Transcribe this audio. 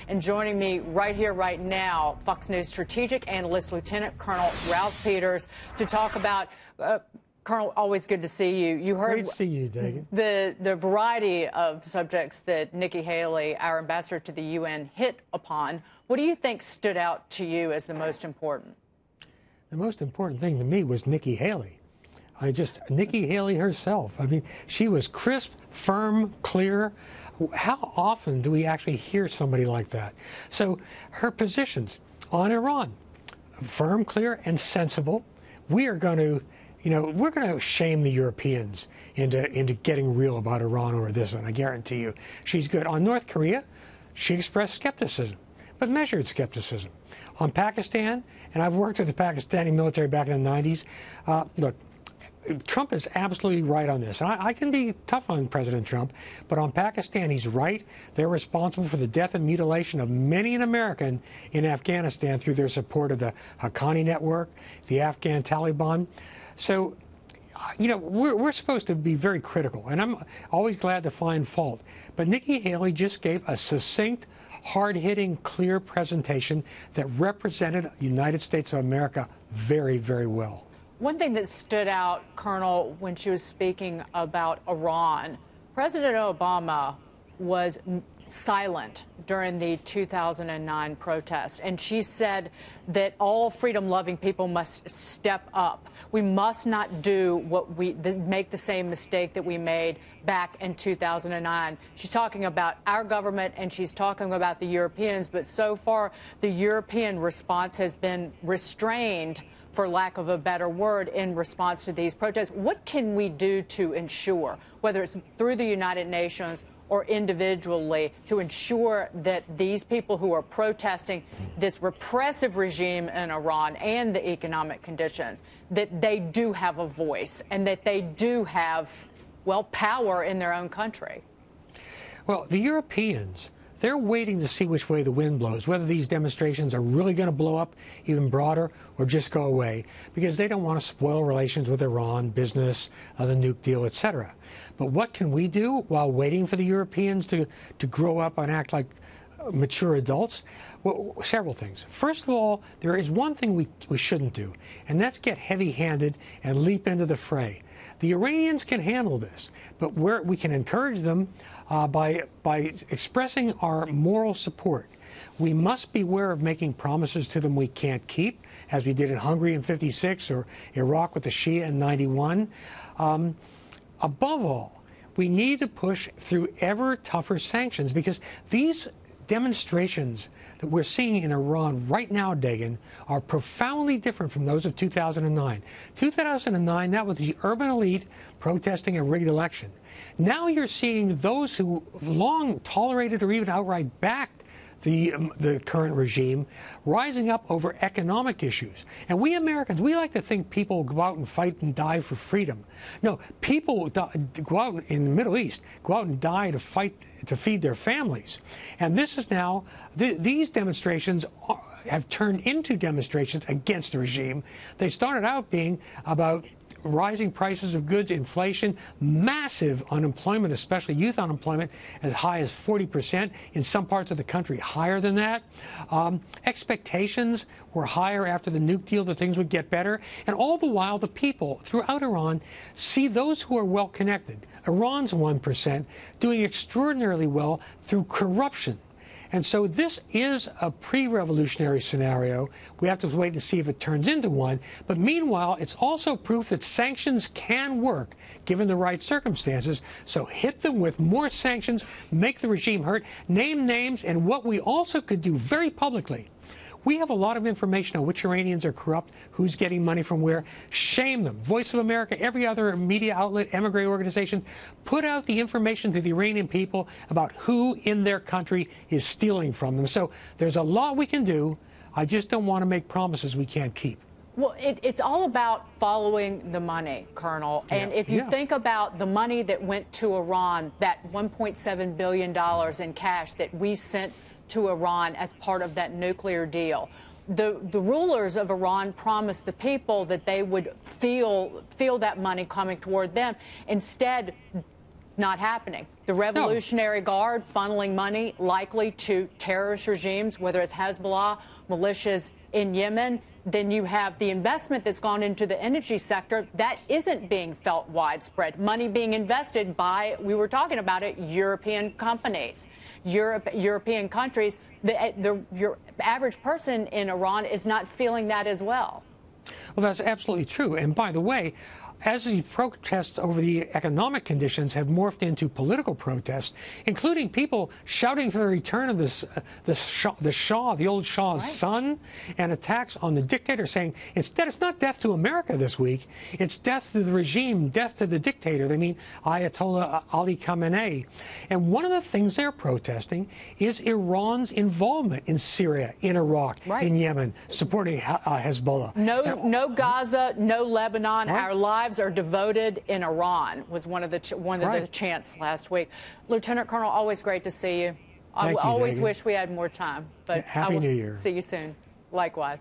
And joining me right here, right now, Fox News strategic analyst, Lieutenant Colonel Ralph Peters, to talk about. Colonel, always good to see you. You heard Great to see you, Dagan. The variety of subjects that Nikki Haley, our ambassador to the UN, hit upon. What do you think stood out to you as the most important? The most important thing to me was Nikki Haley. Nikki Haley herself. I mean, she was crisp, firm, clear. How often do we actually hear somebody like that? So her positions on Iran, firm, clear, and sensible. We are going to, we're going to shame the Europeans into getting real about Iran over this one, I guarantee you. She's good. On North Korea, she expressed skepticism, but measured skepticism. On Pakistan, and I've worked with the Pakistani military back in the 90s, look, Trump is absolutely right on this. I can be tough on President Trump, but on Pakistan, he's right. They're responsible for the death and mutilation of many an American in Afghanistan through their support of the Haqqani network, the Afghan Taliban. So, we're supposed to be very critical, and I'm always glad to find fault. But Nikki Haley just gave a succinct, hard-hitting, clear presentation that represented the United States of America very, very well. One thing that stood out, Colonel, when she was speaking about Iran, President Obama was silent during the 2009 protest, and she said that all freedom-loving people must step up. We must not make the same mistake that we made back in 2009. She's talking about our government and she's talking about the Europeans, but so far the European response has been restrained, for lack of a better word, in response to these protests. What can we do to ensure, whether it's through the United Nations or individually, to ensure that these people who are protesting this repressive regime in Iran and the economic conditions, that they do have a voice and that they do have, well, power in their own country? Well, the Europeans, they're waiting to see which way the wind blows, whether these demonstrations are really going to blow up even broader or just go away, because they don't want to spoil relations with Iran, business, the nuke deal, etc. But what can we do while waiting for the Europeans to grow up and act like mature adults? Well, several things. First of all, there is one thing we shouldn't do, and that's get heavy-handed and leap into the fray. The Iranians can handle this, but we can encourage them by expressing our moral support. We must beware of making promises to them we can't keep, as we did in Hungary in '56 or Iraq with the Shia in '91. Above all, we need to push through ever tougher sanctions, because these demonstrations that we're seeing in Iran right now, Dagan, are profoundly different from those of 2009. 2009, that was the urban elite protesting a rigged election. Now you're seeing those who long tolerated or even outright backed the current regime rising up over economic issues. And we Americans, we like to think people go out and fight and die for freedom. No, people go out in the Middle East, go out and die to fight to feed their families. And this is now, these demonstrations have turned into demonstrations against the regime. They started out being about rising prices of goods, inflation, massive unemployment, especially youth unemployment, as high as 40%, in some parts of the country higher than that. Expectations were higher after the nuke deal that things would get better. And all the while, the people throughout Iran see those who are well connected, Iran's 1%, doing extraordinarily well through corruption. And so this is a pre-revolutionary scenario. We have to wait to see if it turns into one. But meanwhile, it's also proof that sanctions can work given the right circumstances. So hit them with more sanctions, make the regime hurt, name names, and what we also could do very publicly. We have a lot of information on which Iranians are corrupt, who's getting money from where. Shame them. Voice of America, every other media outlet, emigre organization, put out the information to the Iranian people about who in their country is stealing from them. So there's a lot we can do. I just don't want to make promises we can't keep. Well, it's all about following the money, Colonel. And if you think about the money that went to Iran, that $1.7 billion in cash that we sent to Iran as part of that nuclear deal, the rulers of Iran promised the people that they would feel that money coming toward them. Instead, not happening. The Revolutionary Guard funneling money likely to terrorist regimes, whether it's Hezbollah, militias in Yemen. Then you have the investment that's gone into the energy sector that isn't being felt widespread. Money being invested by, we were talking about it, European companies, European countries. Your average person in Iran is not feeling that as well. Well, that's absolutely true. And by the way, as the protests over the economic conditions have morphed into political protests, including people shouting for the return of the old Shah's son, and attacks on the dictator, saying instead it's not death to America this week, it's death to the regime, death to the dictator. They mean Ayatollah Ali Khamenei. And one of the things they're protesting is Iran's involvement in Syria, in Iraq, in Yemen, supporting Hezbollah. No Gaza, no Lebanon. Our lives are devoted in Iran was one of the chants last week. Lieutenant Colonel, always great to see you. I always wish we had more time, but Happy New Year. See you soon. Likewise.